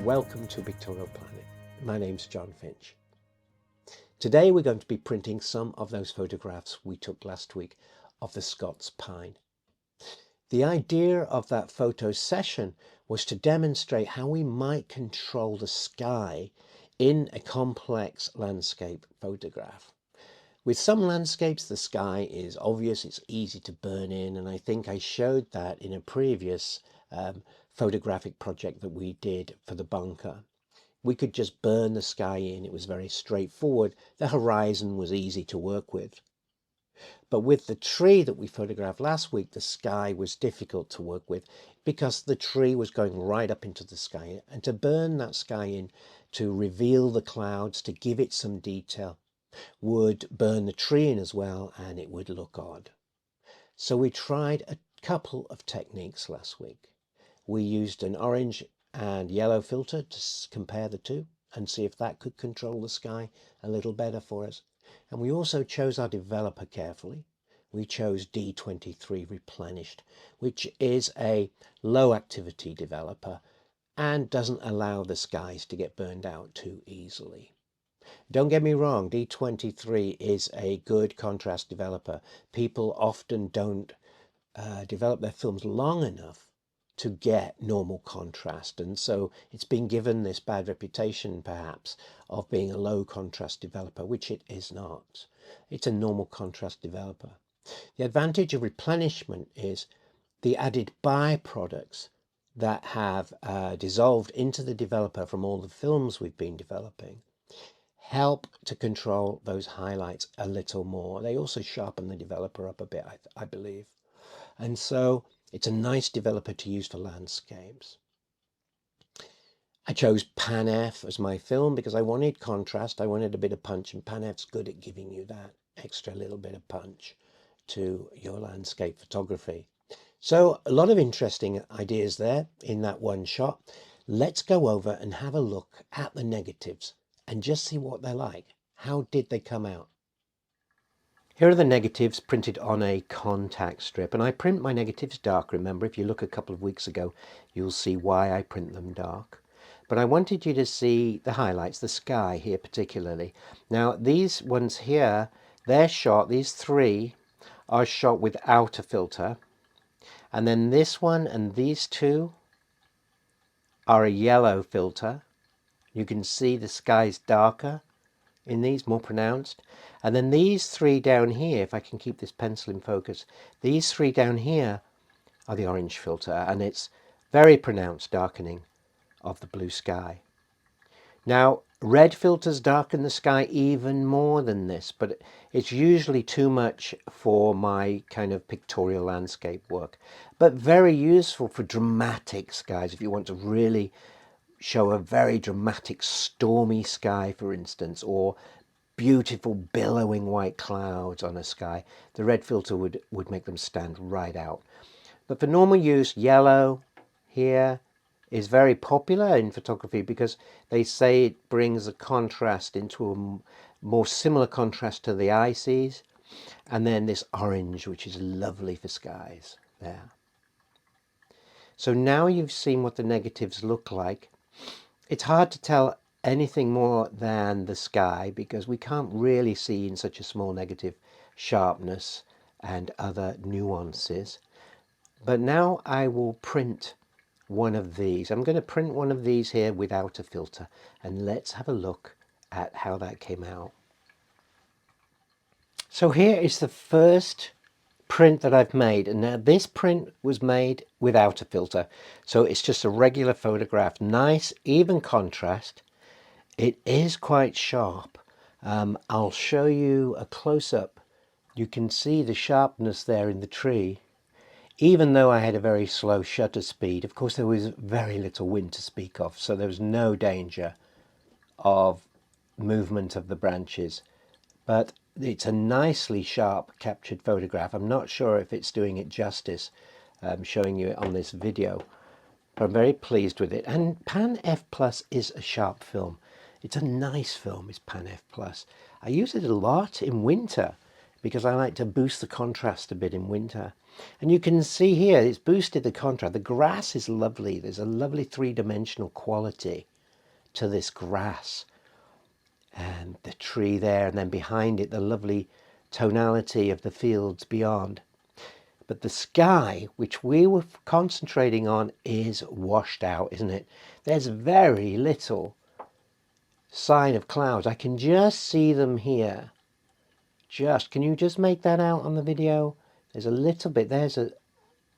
Welcome to Pictorial Planet. My name's John Finch. Today we're going to be printing some of those photographs we took last week of the Scots Pine. The idea of that photo session was to demonstrate how we might control the sky in a complex landscape photograph. With some landscapes, the sky is obvious, it's easy to burn in, and I think I showed that in a previous photographic project that we did for the bunker. We could just burn the sky in, it was very straightforward, the horizon was easy to work with. But with the tree that we photographed last week, the sky was difficult to work with because the tree was going right up into the sky, and to burn that sky in, to reveal the clouds, to give it some detail, would burn the tree in as well, and it would look odd. So we tried a couple of techniques last week. We used an orange and yellow filter to compare the two and see if that could control the sky a little better for us. And we also chose our developer carefully. We chose D23 Replenished, which is a low activity developer and doesn't allow the skies to get burned out too easily. Don't get me wrong, D23 is a good contrast developer. People often don't develop their films long enough to get normal contrast, and so it's been given this bad reputation perhaps of being a low contrast developer, which it is not. It's a normal contrast developer. The advantage of replenishment is the added byproducts that have dissolved into the developer from all the films we've been developing help to control those highlights a little more. They also sharpen the developer up a bit, I believe. And so it's a nice developer to use for landscapes. I chose PanF as my film because I wanted contrast, I wanted a bit of punch, and PanF's good at giving you that extra little bit of punch to your landscape photography. So a lot of interesting ideas there in that one shot. Let's go over and have a look at the negatives and just see what they're like. How did they come out? Here are the negatives printed on a contact strip, and I print my negatives dark. Remember, if you look a couple of weeks ago, you'll see why I print them dark. But I wanted you to see the highlights, the sky here particularly. Now, these ones here, they're shot, these three are shot without a filter. And then this one and these two are a yellow filter. You can see the sky's darker in these, more pronounced. And then these three down here, if I can keep this pencil in focus, these three down here are the orange filter, and it's very pronounced darkening of the blue sky. Now, red filters darken the sky even more than this, but it's usually too much for my kind of pictorial landscape work, but very useful for dramatic skies if you want to really show a very dramatic stormy sky, for instance, or beautiful billowing white clouds on a sky. The red filter would make them stand right out. But for normal use, yellow here is very popular in photography because they say it brings a contrast into a more similar contrast to the eye sees. And then this orange, which is lovely for skies there. So now you've seen what the negatives look like. It's hard to tell anything more than the sky because we can't really see in such a small negative sharpness and other nuances. But now I will print one of these. I'm going to print one of these here without a filter, and let's have a look at how that came out. So here is the first print that I've made, and now this print was made without a filter, so it's just a regular photograph. Nice even contrast. It is quite sharp. I'll show you a close-up. You can see the sharpness there in the tree, even though I had a very slow shutter speed. Of course, there was very little wind to speak of, so there was no danger of movement of the branches, but it's a nicely sharp captured photograph. I'm not sure if it's doing it justice, showing you it on this video, but I'm very pleased with it. And PanF Plus is a sharp film. It's a nice film, is PanF Plus. I use it a lot in winter because I like to boost the contrast a bit in winter. And you can see here, it's boosted the contrast. The grass is lovely. There's a lovely three-dimensional quality to this grass and the tree there, and then behind it the lovely tonality of the fields beyond. But the sky, which we were concentrating on, is washed out, isn't it? There's very little sign of clouds. I can just see them here. Can you just make that out on the video? There's a little bit, there's a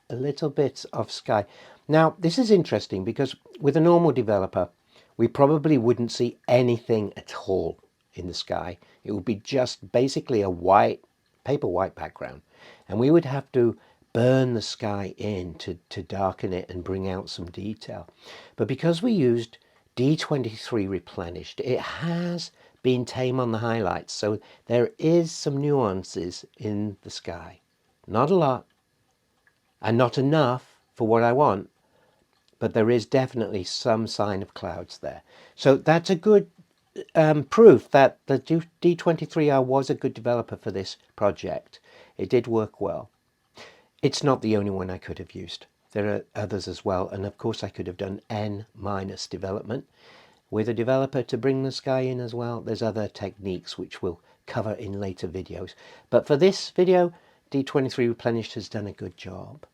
little bit of sky. Now, this is interesting because with a normal developer, we probably wouldn't see anything at all in the sky. It would be just basically a white, paper white background. And we would have to burn the sky in to darken it and bring out some detail. But because we used D23 replenished, it has been tame on the highlights. So there is some nuances in the sky. Not a lot, and not enough for what I want, but there is definitely some sign of clouds there. So that's a good proof that the D23R was a good developer for this project. It did work well. It's not the only one I could have used. There are others as well, and of course I could have done N- development with a developer to bring the sky in as well. There's other techniques which we'll cover in later videos. But for this video, D23 Replenished has done a good job.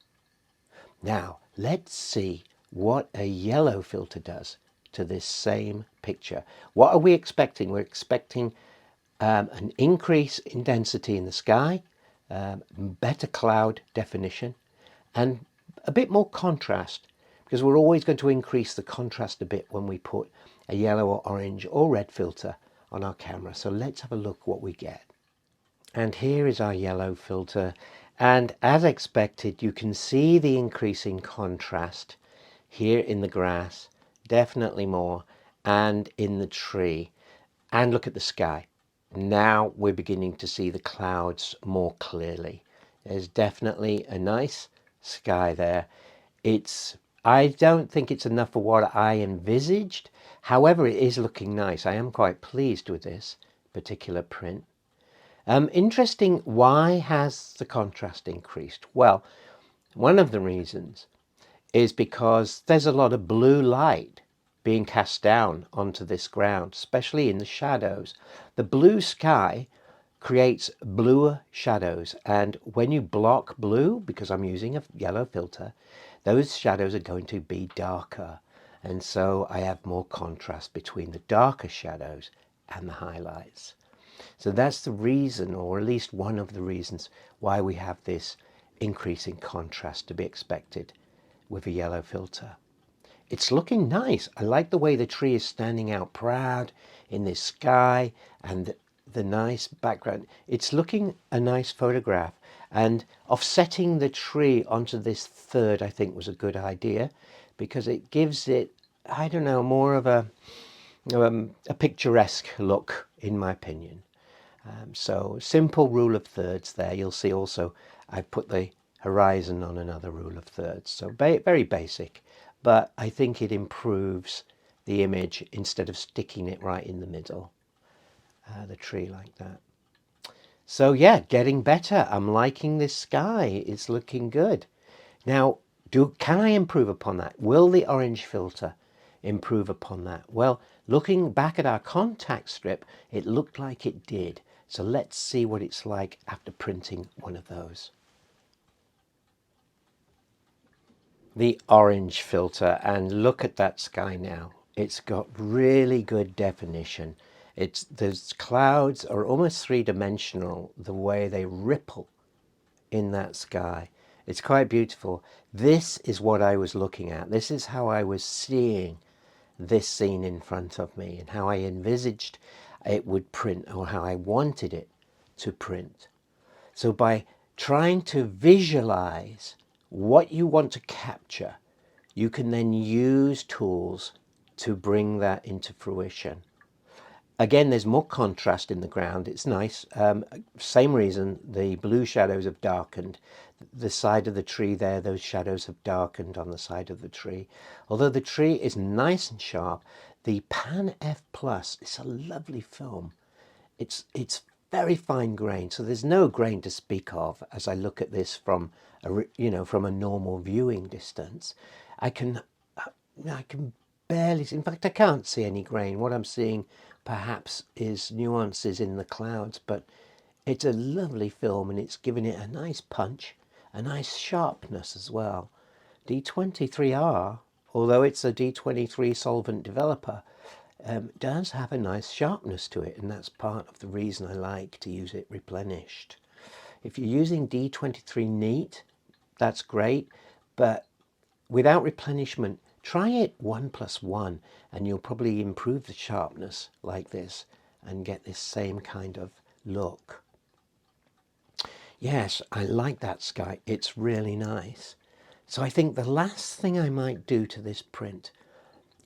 Now, let's see what a yellow filter does to this same picture. What are we expecting? We're expecting an increase in density in the sky, better cloud definition, and a bit more contrast, because we're always going to increase the contrast a bit when we put a yellow or orange or red filter on our camera. So let's have a look what we get. And here is our yellow filter, and as expected you can see the increasing contrast here in the grass, definitely more, and in the tree. And look at the sky. Now we're beginning to see the clouds more clearly. There's definitely a nice sky there. I don't think it's enough for what I envisaged. However, it is looking nice. I am quite pleased with this particular print. Interesting, why has the contrast increased? Well, one of the reasons is because there's a lot of blue light being cast down onto this ground, especially in the shadows. The blue sky creates bluer shadows, and when you block blue, because I'm using a yellow filter, those shadows are going to be darker, and so I have more contrast between the darker shadows and the highlights. So that's the reason, or at least one of the reasons, why we have this increase in contrast to be expected with a yellow filter. It's looking nice. I like the way the tree is standing out proud in this sky and the nice background. It's looking a nice photograph, and offsetting the tree onto this third I think was a good idea, because it gives it, I don't know, more of a picturesque look in my opinion. So simple rule of thirds there. You'll see also I put the horizon on another rule of thirds. So very basic, but I think it improves the image instead of sticking it right in the middle, the tree like that. So yeah, getting better. I'm liking this sky. It's looking good. Now, can I improve upon that? Will the orange filter improve upon that? Well, looking back at our contact strip, it looked like it did. So let's see what it's like after printing one of those. The orange filter, and look at that sky now. It's got really good definition. Those clouds are almost three-dimensional, the way they ripple in that sky. It's quite beautiful. This is what I was looking at. This is how I was seeing this scene in front of me, and how I envisaged it would print, or how I wanted it to print. So by trying to visualize what you want to capture, you can then use tools to bring that into fruition. Again, there's more contrast in the ground. It's nice. Same reason, the blue shadows have darkened. The side of the tree there, those shadows have darkened on the side of the tree. Although the tree is nice and sharp, the Pan F Plus is a lovely film. It's very fine grain, so there's no grain to speak of as I look at this from from a normal viewing distance. I can barely, in fact I can't see any grain. What I'm seeing perhaps is nuances in the clouds, but it's a lovely film and it's giving it a nice punch, a nice sharpness as well. D23R, although it's a D23 solvent developer, does have a nice sharpness to it, and that's part of the reason I like to use it replenished. If you're using D23 neat, that's great, but without replenishment, try it 1+1 and you'll probably improve the sharpness like this and get this same kind of look. Yes, I like that sky. It's really nice. So I think the last thing I might do to this print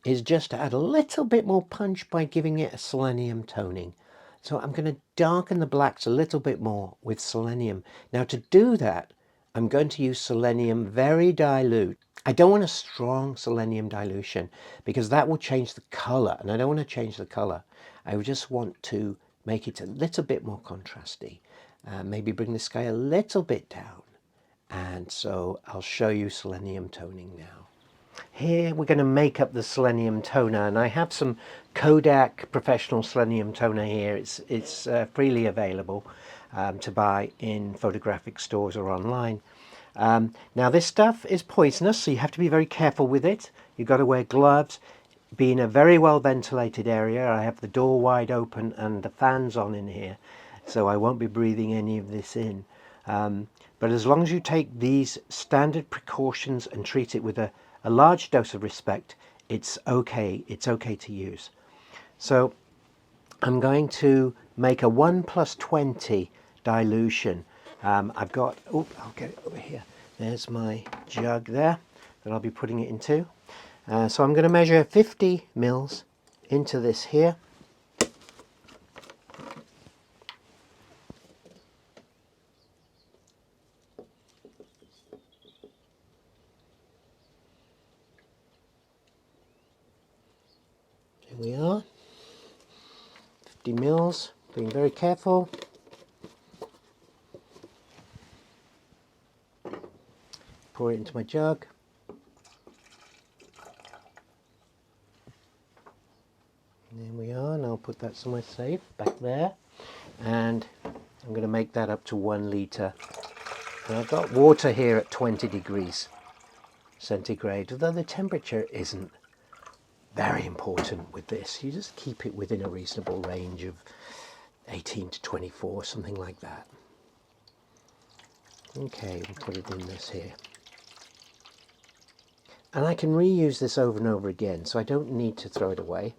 is just add a little bit more punch by giving it a selenium toning. So I'm going to darken the blacks a little bit more with selenium. Now to do that, I'm going to use selenium very dilute. I don't want a strong selenium dilution because that will change the color, and I don't want to change the color. I just want to make it a little bit more contrasty. Maybe bring the sky a little bit down. And so I'll show you selenium toning now. Here we're going to make up the selenium toner, and I have some Kodak professional selenium toner here. It's freely available to buy in photographic stores or online. Now this stuff is poisonous, so you have to be very careful with it. You've got to wear gloves, be in a very well ventilated area. I have the door wide open and the fans on in here, so I won't be breathing any of this in. But as long as you take these standard precautions and treat it with a large dose of respect, it's okay to use. So I'm going to make a 1+20 dilution. I've got, oh, I'll get it over here. There's my jug there that I'll be putting it into. So I'm going to measure 50 mils into this here. Here we are, 50 mils, being very careful. Pour it into my jug. And there we are, and I'll put that somewhere safe, back there. And I'm going to make that up to 1 litre. And I've got water here at 20 degrees centigrade, although the temperature isn't very important with this. You just keep it within a reasonable range of 18 to 24, something like that. Okay, we'll put it in this here. And I can reuse this over and over again, so I don't need to throw it away.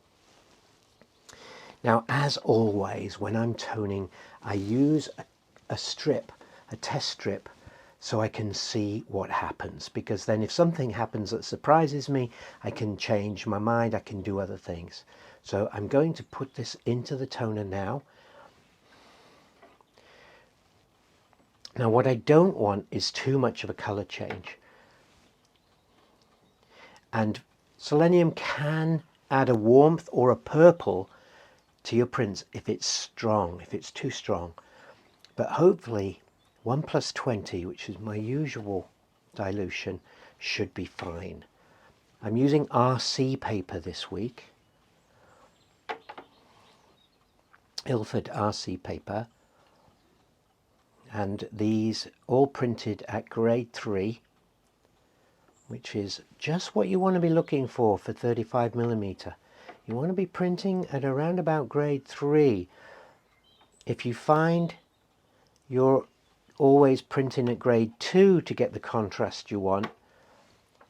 Now, as always, when I'm toning, I use a strip, a test strip, so I can see what happens, because then if something happens that surprises me, I can change my mind, I can do other things. So I'm going to put this into the toner now. Now what I don't want is too much of a color change. And selenium can add a warmth or a purple to your prints if it's strong, if it's too strong. But hopefully 1+20, which is my usual dilution, should be fine. I'm using RC paper this week, Ilford RC paper, and these all printed at grade 3, which is just what you want to be looking for 35mm. You want to be printing at around about grade 3. If you find you're always printing at grade 2 to get the contrast you want,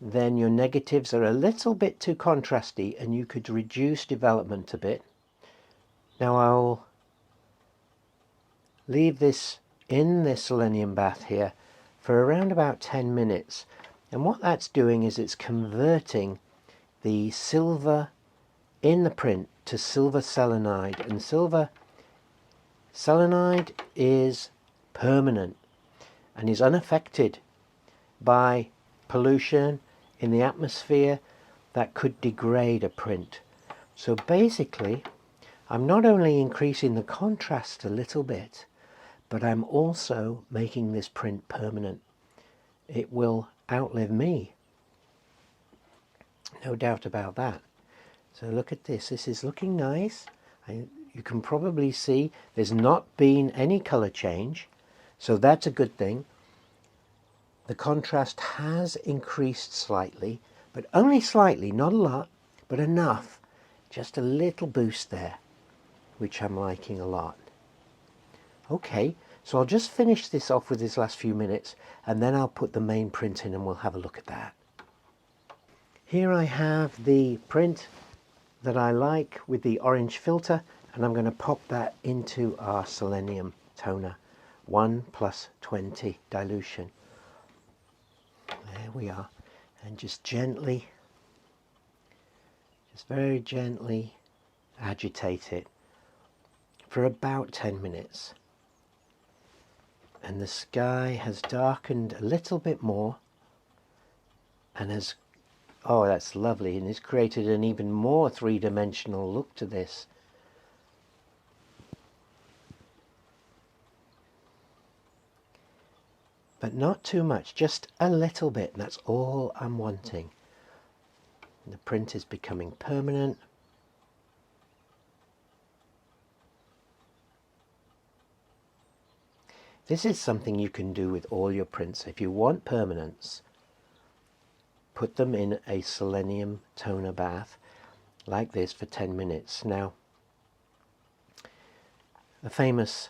then your negatives are a little bit too contrasty and you could reduce development a bit. Now I'll leave this in this selenium bath here for around about 10 minutes. And what that's doing is it's converting the silver in the print to silver selenide. And silver selenide is permanent and is unaffected by pollution in the atmosphere that could degrade a print. So basically, I'm not only increasing the contrast a little bit, but I'm also making this print permanent. It will outlive me. No doubt about that. So look at this. This is looking nice. You can probably see there's not been any color change. So that's a good thing. The contrast has increased slightly, but only slightly, not a lot, but enough. Just a little boost there, which I'm liking a lot. Okay, so I'll just finish this off with these last few minutes, and then I'll put the main print in and we'll have a look at that. Here I have the print that I like with the orange filter, and I'm going to pop that into our Selenium toner, 1+20 dilution. There we are. And just gently, just very gently agitate it for about 10 minutes. And the sky has darkened a little bit more and has, oh, that's lovely, and it's created an even more three-dimensional look to this. But not too much, just a little bit, and that's all I'm wanting. And the print is becoming permanent. This is something you can do with all your prints. If you want permanence, put them in a Selenium toner bath like this for 10 minutes. Now, a famous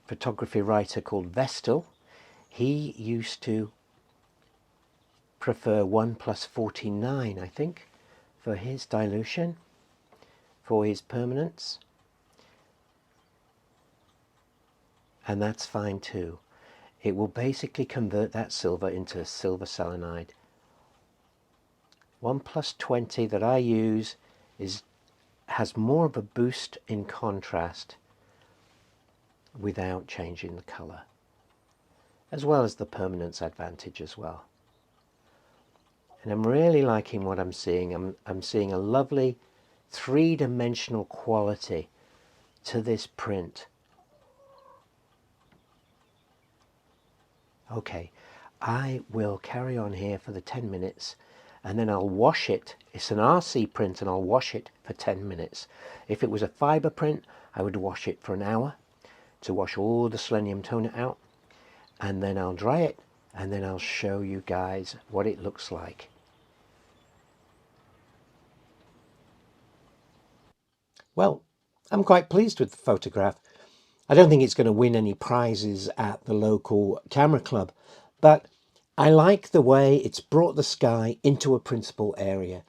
photography writer called Vestal, he used to prefer 1+49, I think, for his dilution, for his permanence. And that's fine too. It will basically convert that silver into silver selenide. 1+20 that I use has more of a boost in contrast without changing the color, as well as the permanence advantage as well. And I'm really liking what I'm seeing. I'm seeing a lovely three-dimensional quality to this print. Okay, I will carry on here for the 10 minutes and then I'll wash it. It's an RC print and I'll wash it for 10 minutes. If it was a fiber print, I would wash it for an hour to wash all the Selenium toner out, and then I'll dry it and then I'll show you guys what it looks like. Well, I'm quite pleased with the photograph. I don't think it's going to win any prizes at the local camera club, but I like the way it's brought the sky into a principal area.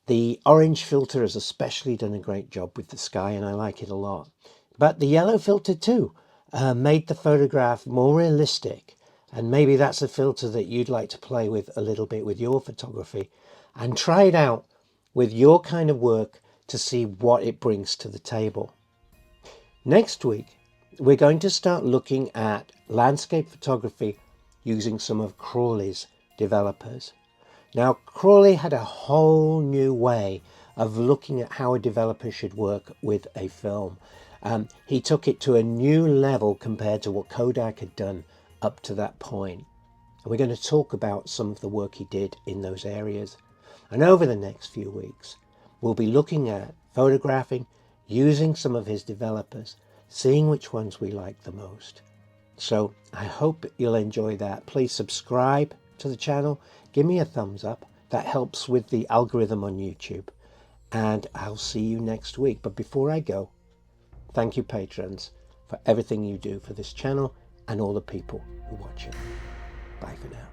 The orange filter has especially done a great job with the sky, and I like it a lot. But the yellow filter too made the photograph more realistic, and maybe that's a filter that you'd like to play with a little bit with your photography and try it out with your kind of work to see what it brings to the table. Next week, we're going to start looking at landscape photography using some of Crawley's developers. Now, Crawley had a whole new way of looking at how a developer should work with a film. He took it to a new level compared to what Kodak had done up to that point. And we're going to talk about some of the work he did in those areas. And over the next few weeks, we'll be looking at photographing using some of his developers, seeing which ones we like the most. So I hope you'll enjoy that. Please subscribe to the channel. Give me a thumbs up. That helps with the algorithm on YouTube. And I'll see you next week. But before I go, thank you, patrons, for everything you do for this channel and all the people who watch it. Bye for now.